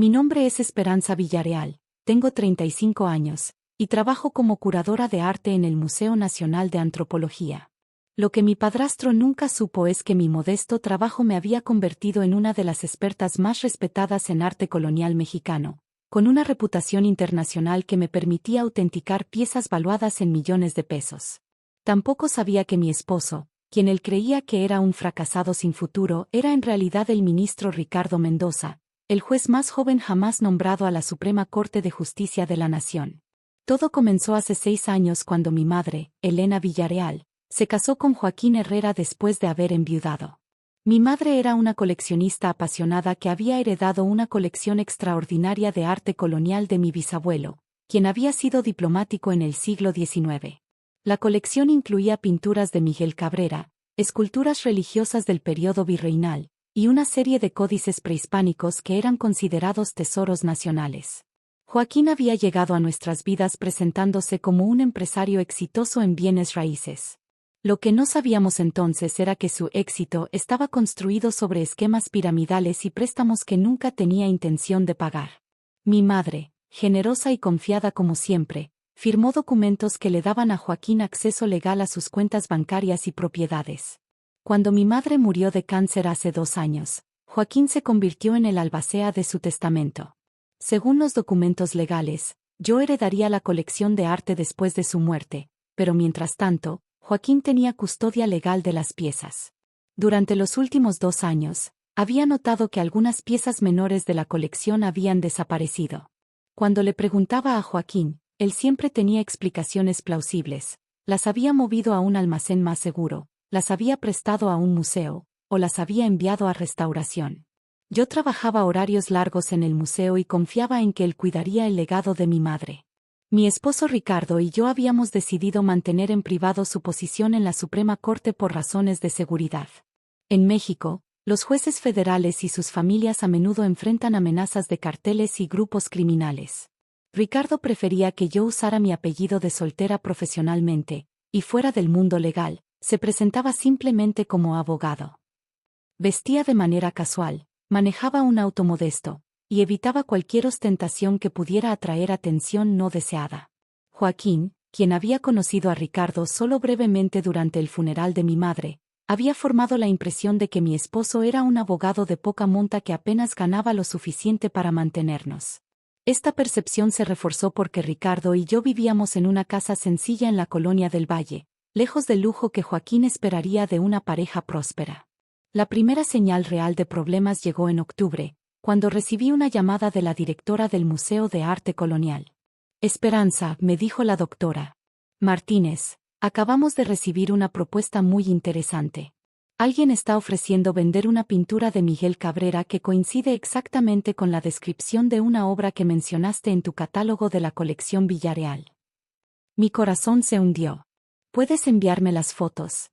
Mi nombre es Esperanza Villarreal, tengo 35 años, y trabajo como curadora de arte en el Museo Nacional de Antropología. Lo que mi padrastro nunca supo es que mi modesto trabajo me había convertido en una de las expertas más respetadas en arte colonial mexicano, con una reputación internacional que me permitía autenticar piezas valuadas en millones de pesos. Tampoco sabía que mi esposo, quien él creía que era un fracasado sin futuro, era en realidad el ministro Ricardo Mendoza, el juez más joven jamás nombrado a la Suprema Corte de Justicia de la Nación. Todo comenzó hace 6 años cuando mi madre, Elena Villarreal, se casó con Joaquín Herrera después de haber enviudado. Mi madre era una coleccionista apasionada que había heredado una colección extraordinaria de arte colonial de mi bisabuelo, quien había sido diplomático en el siglo XIX. La colección incluía pinturas de Miguel Cabrera, esculturas religiosas del periodo virreinal, y una serie de códices prehispánicos que eran considerados tesoros nacionales. Joaquín había llegado a nuestras vidas presentándose como un empresario exitoso en bienes raíces. Lo que no sabíamos entonces era que su éxito estaba construido sobre esquemas piramidales y préstamos que nunca tenía intención de pagar. Mi madre, generosa y confiada como siempre, firmó documentos que le daban a Joaquín acceso legal a sus cuentas bancarias y propiedades. Cuando mi madre murió de cáncer hace 2 años, Joaquín se convirtió en el albacea de su testamento. Según los documentos legales, yo heredaría la colección de arte después de su muerte, pero mientras tanto, Joaquín tenía custodia legal de las piezas. Durante los últimos 2 años, había notado que algunas piezas menores de la colección habían desaparecido. Cuando le preguntaba a Joaquín, él siempre tenía explicaciones plausibles: las había movido a un almacén más seguro, las había prestado a un museo, o las había enviado a restauración. Yo trabajaba horarios largos en el museo y confiaba en que él cuidaría el legado de mi madre. Mi esposo Ricardo y yo habíamos decidido mantener en privado su posición en la Suprema Corte por razones de seguridad. En México, los jueces federales y sus familias a menudo enfrentan amenazas de carteles y grupos criminales. Ricardo prefería que yo usara mi apellido de soltera profesionalmente, y fuera del mundo legal, se presentaba simplemente como abogado. Vestía de manera casual, manejaba un auto modesto, y evitaba cualquier ostentación que pudiera atraer atención no deseada. Joaquín, quien había conocido a Ricardo solo brevemente durante el funeral de mi madre, había formado la impresión de que mi esposo era un abogado de poca monta que apenas ganaba lo suficiente para mantenernos. Esta percepción se reforzó porque Ricardo y yo vivíamos en una casa sencilla en la colonia del Valle, lejos del lujo que Joaquín esperaría de una pareja próspera. La primera señal real de problemas llegó en octubre, cuando recibí una llamada de la directora del Museo de Arte Colonial. Esperanza, me dijo la doctora Martínez, acabamos de recibir una propuesta muy interesante. Alguien está ofreciendo vender una pintura de Miguel Cabrera que coincide exactamente con la descripción de una obra que mencionaste en tu catálogo de la colección Villarreal. Mi corazón se hundió. ¿Puedes enviarme las fotos?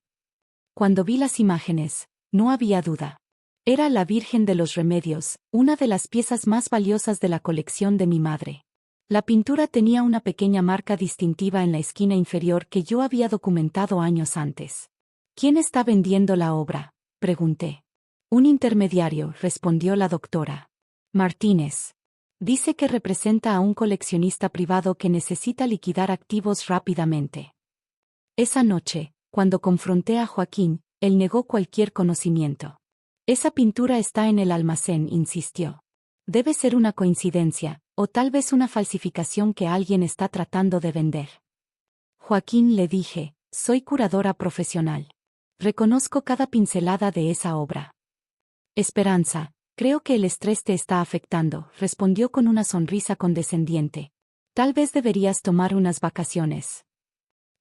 Cuando vi las imágenes, no había duda. Era la Virgen de los Remedios, una de las piezas más valiosas de la colección de mi madre. La pintura tenía una pequeña marca distintiva en la esquina inferior que yo había documentado años antes. ¿Quién está vendiendo la obra?, pregunté. Un intermediario, respondió la doctora Martínez. Dice que representa a un coleccionista privado que necesita liquidar activos rápidamente. Esa noche, cuando confronté a Joaquín, él negó cualquier conocimiento. Esa pintura está en el almacén, insistió. Debe ser una coincidencia, o tal vez una falsificación que alguien está tratando de vender. Joaquín, le dije, soy curadora profesional. Reconozco cada pincelada de esa obra. Esperanza, creo que el estrés te está afectando, respondió con una sonrisa condescendiente. Tal vez deberías tomar unas vacaciones.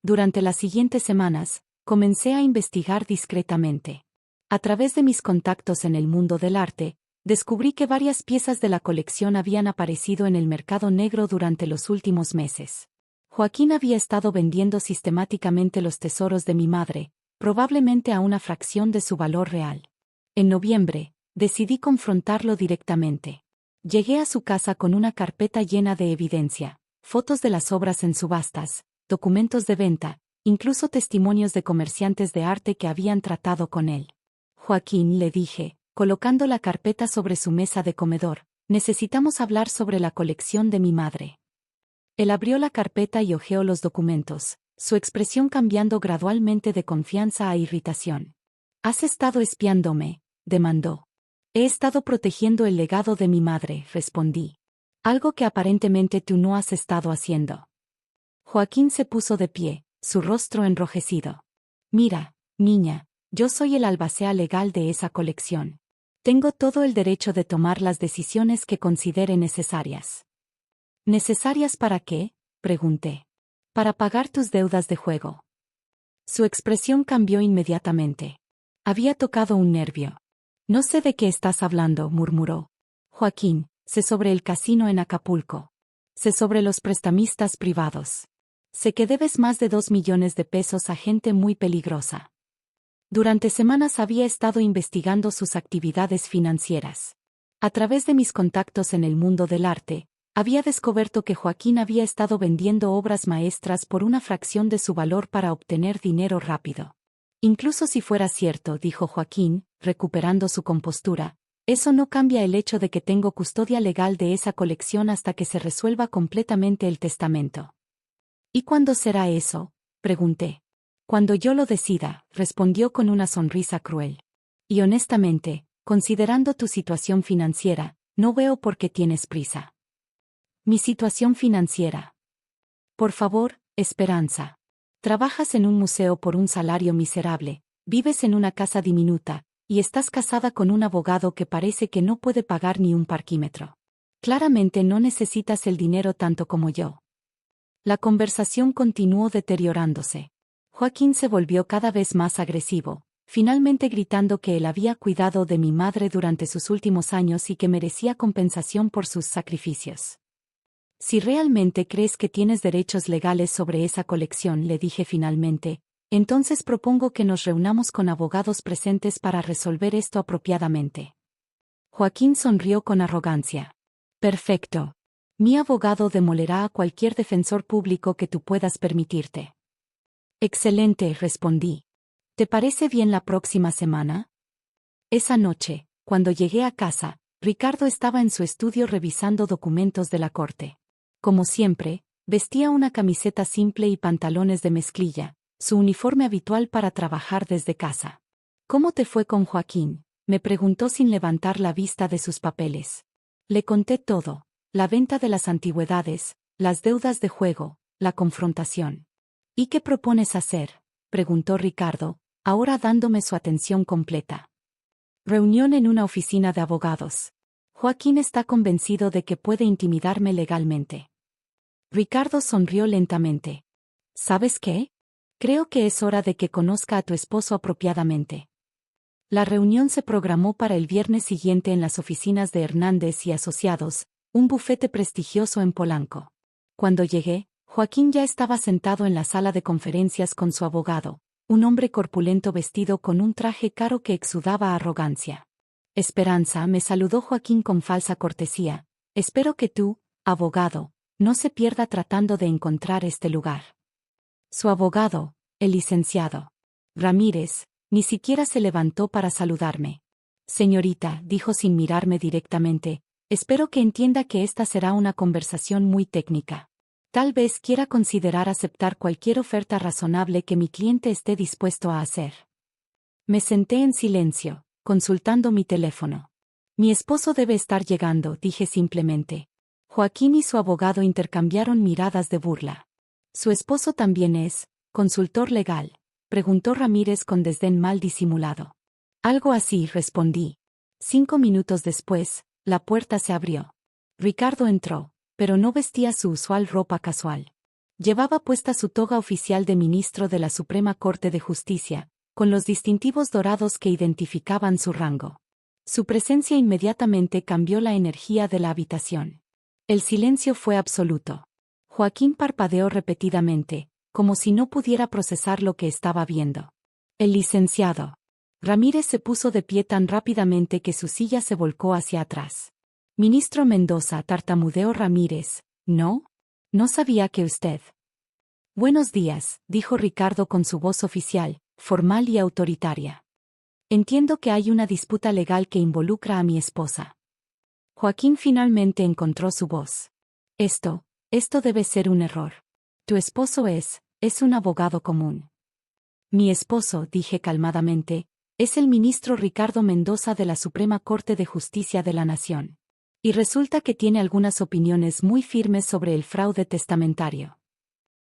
Durante las siguientes semanas, comencé a investigar discretamente. A través de mis contactos en el mundo del arte, descubrí que varias piezas de la colección habían aparecido en el mercado negro durante los últimos meses. Joaquín había estado vendiendo sistemáticamente los tesoros de mi madre, probablemente a una fracción de su valor real. En noviembre, decidí confrontarlo directamente. Llegué a su casa con una carpeta llena de evidencia, fotos de las obras en subastas, documentos de venta, incluso testimonios de comerciantes de arte que habían tratado con él. Joaquín, le dije, colocando la carpeta sobre su mesa de comedor, Necesitamos hablar sobre la colección de mi madre. Él abrió la carpeta y hojeó los documentos, su expresión cambiando gradualmente de confianza a irritación. ¿Has estado espiándome?, demandó. He estado protegiendo el legado de mi madre, respondí. Algo que aparentemente tú no has estado haciendo. Joaquín se puso de pie, su rostro enrojecido. Mira, niña, yo soy el albacea legal de esa colección. Tengo todo el derecho de tomar las decisiones que considere necesarias. ¿Necesarias para qué?, pregunté. Para pagar tus deudas de juego. Su expresión cambió inmediatamente. Había tocado un nervio. No sé de qué estás hablando, murmuró. Joaquín, sé sobre el casino en Acapulco. Sé sobre los prestamistas privados. Sé que debes más de 2 millones de pesos a gente muy peligrosa. Durante semanas había estado investigando sus actividades financieras. A través de mis contactos en el mundo del arte, había descubierto que Joaquín había estado vendiendo obras maestras por una fracción de su valor para obtener dinero rápido. Incluso si fuera cierto, dijo Joaquín, recuperando su compostura, eso no cambia el hecho de que tengo custodia legal de esa colección hasta que se resuelva completamente el testamento. ¿Y cuándo será eso?, pregunté. Cuando yo lo decida, respondió con una sonrisa cruel. Y honestamente, considerando tu situación financiera, no veo por qué tienes prisa. Mi situación financiera. Por favor, Esperanza. Trabajas en un museo por un salario miserable, vives en una casa diminuta, y estás casada con un abogado que parece que no puede pagar ni un parquímetro. Claramente no necesitas el dinero tanto como yo. La conversación continuó deteriorándose. Joaquín se volvió cada vez más agresivo, finalmente gritando que él había cuidado de mi madre durante sus últimos años y que merecía compensación por sus sacrificios. Si realmente crees que tienes derechos legales sobre esa colección, le dije finalmente, entonces propongo que nos reunamos con abogados presentes para resolver esto apropiadamente. Joaquín sonrió con arrogancia. Perfecto. Mi abogado demolerá a cualquier defensor público que tú puedas permitirte. Excelente, respondí. ¿Te parece bien la próxima semana? Esa noche, cuando llegué a casa, Ricardo estaba en su estudio revisando documentos de la corte. Como siempre, vestía una camiseta simple y pantalones de mezclilla, su uniforme habitual para trabajar desde casa. ¿Cómo te fue con Joaquín?, me preguntó sin levantar la vista de sus papeles. Le conté todo, la venta de las antigüedades, las deudas de juego, la confrontación. ¿Y qué propones hacer?, preguntó Ricardo, ahora dándome su atención completa. Reunión en una oficina de abogados. Joaquín está convencido de que puede intimidarme legalmente. Ricardo sonrió lentamente. ¿Sabes qué? Creo que es hora de que conozca a tu esposo apropiadamente. La reunión se programó para el viernes siguiente en las oficinas de Hernández y Asociados, un bufete prestigioso en Polanco. Cuando llegué, Joaquín ya estaba sentado en la sala de conferencias con su abogado, un hombre corpulento vestido con un traje caro que exudaba arrogancia. Esperanza, me saludó Joaquín con falsa cortesía. Espero que tú, abogado, no se pierda tratando de encontrar este lugar. Su abogado, el licenciado Ramírez, ni siquiera se levantó para saludarme. Señorita, dijo sin mirarme directamente, espero que entienda que esta será una conversación muy técnica. Tal vez quiera considerar aceptar cualquier oferta razonable que mi cliente esté dispuesto a hacer. Me senté en silencio, consultando mi teléfono. Mi esposo debe estar llegando, dije simplemente. Joaquín y su abogado intercambiaron miradas de burla. ¿Su esposo también es consultor legal?, preguntó Ramírez con desdén mal disimulado. Algo así, respondí. 5 minutos después, la puerta se abrió. Ricardo entró, pero no vestía su usual ropa casual. Llevaba puesta su toga oficial de ministro de la Suprema Corte de Justicia, con los distintivos dorados que identificaban su rango. Su presencia inmediatamente cambió la energía de la habitación. El silencio fue absoluto. Joaquín parpadeó repetidamente, como si no pudiera procesar lo que estaba viendo. El licenciado Ramírez se puso de pie tan rápidamente que su silla se volcó hacia atrás. Ministro Mendoza, tartamudeó Ramírez, ¿no? No sabía que usted. Buenos días, dijo Ricardo con su voz oficial, formal y autoritaria. Entiendo que hay una disputa legal que involucra a mi esposa. Joaquín finalmente encontró su voz. Esto debe ser un error. Tu esposo es un abogado común. Mi esposo, dije calmadamente, es el ministro Ricardo Mendoza de la Suprema Corte de Justicia de la Nación. Y resulta que tiene algunas opiniones muy firmes sobre el fraude testamentario.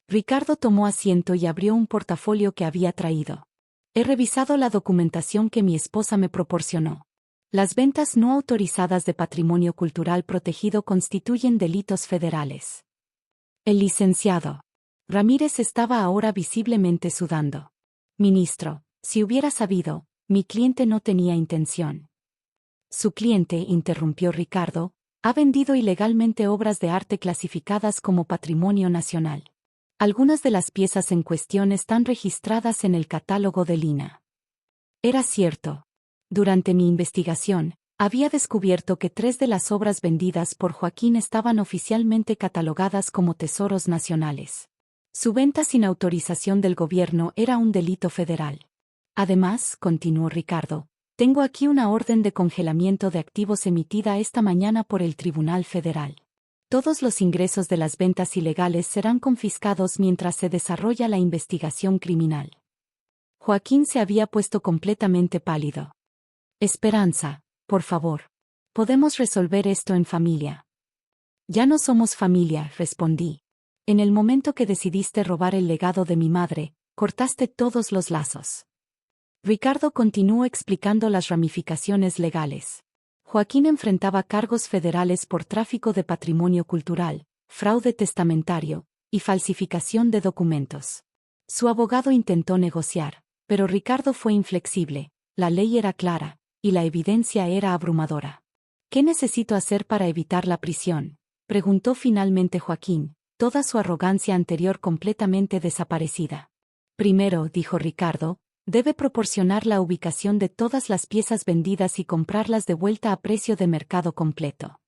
Ricardo tomó asiento y abrió un portafolio que había traído. He revisado la documentación que mi esposa me proporcionó. Las ventas no autorizadas de patrimonio cultural protegido constituyen delitos federales. El licenciado Ramírez estaba ahora visiblemente sudando. Ministro, si hubiera sabido, mi cliente no tenía intención. Su cliente, interrumpió Ricardo, ha vendido ilegalmente obras de arte clasificadas como patrimonio nacional. Algunas de las piezas en cuestión están registradas en el catálogo del INAH. Era cierto. Durante mi investigación, había descubierto que 3 de las obras vendidas por Joaquín estaban oficialmente catalogadas como tesoros nacionales. Su venta sin autorización del gobierno era un delito federal. Además, continuó Ricardo, tengo aquí una orden de congelamiento de activos emitida esta mañana por el Tribunal Federal. Todos los ingresos de las ventas ilegales serán confiscados mientras se desarrolla la investigación criminal. Joaquín se había puesto completamente pálido. Esperanza, por favor. Podemos resolver esto en familia. Ya no somos familia, respondí. En el momento que decidiste robar el legado de mi madre, cortaste todos los lazos. Ricardo continuó explicando las ramificaciones legales. Joaquín enfrentaba cargos federales por tráfico de patrimonio cultural, fraude testamentario y falsificación de documentos. Su abogado intentó negociar, pero Ricardo fue inflexible, la ley era clara, y la evidencia era abrumadora. ¿Qué necesito hacer para evitar la prisión?, preguntó finalmente Joaquín, toda su arrogancia anterior completamente desaparecida. Primero, dijo Ricardo, debe proporcionar la ubicación de todas las piezas vendidas y comprarlas de vuelta a precio de mercado completo.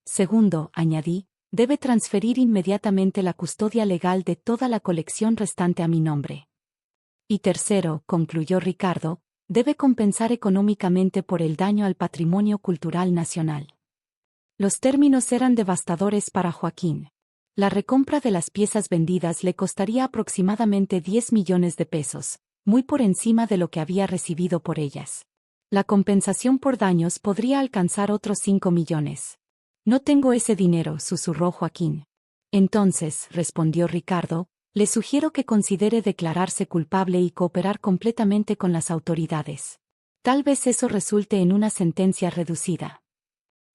Segundo, añadí, debe transferir inmediatamente la custodia legal de toda la colección restante a mi nombre. Y tercero, concluyó Ricardo, debe compensar económicamente por el daño al patrimonio cultural nacional. Los términos eran devastadores para Joaquín. La recompra de las piezas vendidas le costaría aproximadamente 10 millones de pesos, muy por encima de lo que había recibido por ellas. La compensación por daños podría alcanzar otros 5 millones. No tengo ese dinero, susurró Joaquín. Entonces, respondió Ricardo, le sugiero que considere declararse culpable y cooperar completamente con las autoridades. Tal vez eso resulte en una sentencia reducida.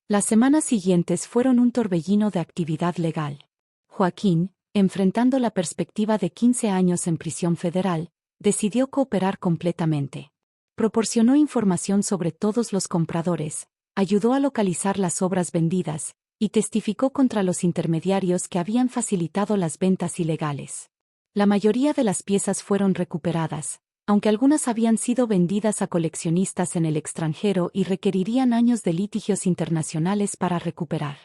Las semanas siguientes fueron un torbellino de actividad legal. Joaquín, enfrentando la perspectiva de 15 años en prisión federal, decidió cooperar completamente. Proporcionó información sobre todos los compradores, ayudó a localizar las obras vendidas, y testificó contra los intermediarios que habían facilitado las ventas ilegales. La mayoría de las piezas fueron recuperadas, aunque algunas habían sido vendidas a coleccionistas en el extranjero y requerirían años de litigios internacionales para recuperar.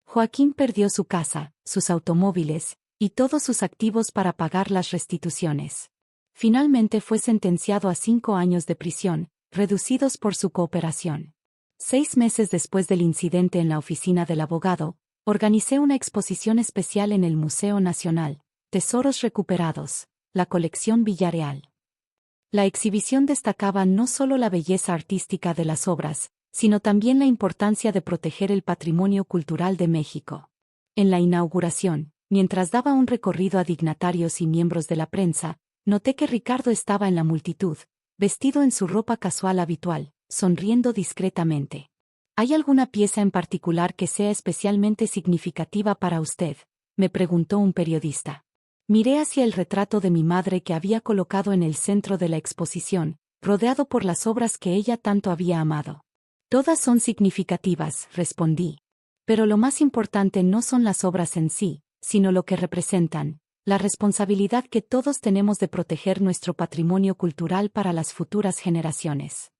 Joaquín perdió su casa, sus automóviles, y todos sus activos para pagar las restituciones. Finalmente fue sentenciado a 5 años de prisión, reducidos por su cooperación. 6 meses después del incidente en la oficina del abogado, organicé una exposición especial en el Museo Nacional, Tesoros Recuperados, la colección Villarreal. La exhibición destacaba no solo la belleza artística de las obras, sino también la importancia de proteger el patrimonio cultural de México. En la inauguración, mientras daba un recorrido a dignatarios y miembros de la prensa, noté que Ricardo estaba en la multitud, vestido en su ropa casual habitual, sonriendo discretamente. ¿Hay alguna pieza en particular que sea especialmente significativa para usted?, me preguntó un periodista. Miré hacia el retrato de mi madre que había colocado en el centro de la exposición, rodeado por las obras que ella tanto había amado. Todas son significativas, respondí. Pero lo más importante no son las obras en sí, sino lo que representan, la responsabilidad que todos tenemos de proteger nuestro patrimonio cultural para las futuras generaciones.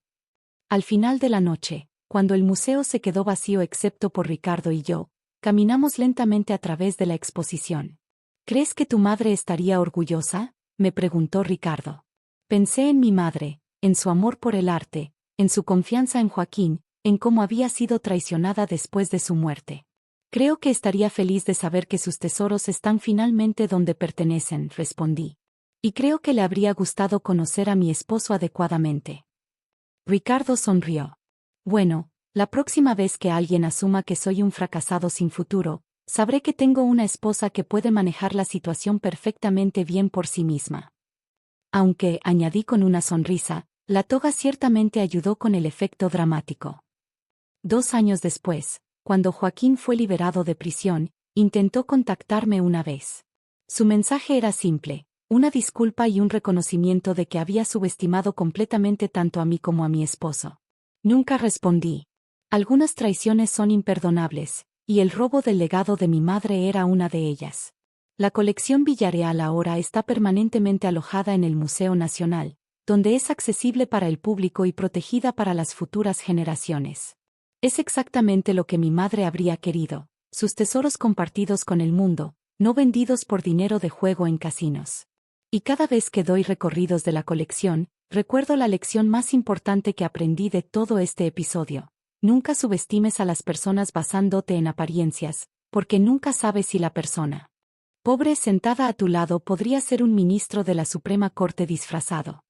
Al final de la noche, cuando el museo se quedó vacío excepto por Ricardo y yo, caminamos lentamente a través de la exposición. ¿Crees que tu madre estaría orgullosa?, me preguntó Ricardo. Pensé en mi madre, en su amor por el arte, en su confianza en Joaquín, en cómo había sido traicionada después de su muerte. Creo que estaría feliz de saber que sus tesoros están finalmente donde pertenecen, respondí. Y creo que le habría gustado conocer a mi esposo adecuadamente. Ricardo sonrió. Bueno, la próxima vez que alguien asuma que soy un fracasado sin futuro, sabré que tengo una esposa que puede manejar la situación perfectamente bien por sí misma. Aunque, añadí con una sonrisa, la toga ciertamente ayudó con el efecto dramático. 2 años después, cuando Joaquín fue liberado de prisión, intentó contactarme una vez. Su mensaje era simple, una disculpa y un reconocimiento de que había subestimado completamente tanto a mí como a mi esposo. Nunca respondí. Algunas traiciones son imperdonables, y el robo del legado de mi madre era una de ellas. La colección Villarreal ahora está permanentemente alojada en el Museo Nacional, donde es accesible para el público y protegida para las futuras generaciones. Es exactamente lo que mi madre habría querido, sus tesoros compartidos con el mundo, no vendidos por dinero de juego en casinos. Y cada vez que doy recorridos de la colección, recuerdo la lección más importante que aprendí de todo este episodio. Nunca subestimes a las personas basándote en apariencias, porque nunca sabes si la persona pobre sentada a tu lado podría ser un ministro de la Suprema Corte disfrazado.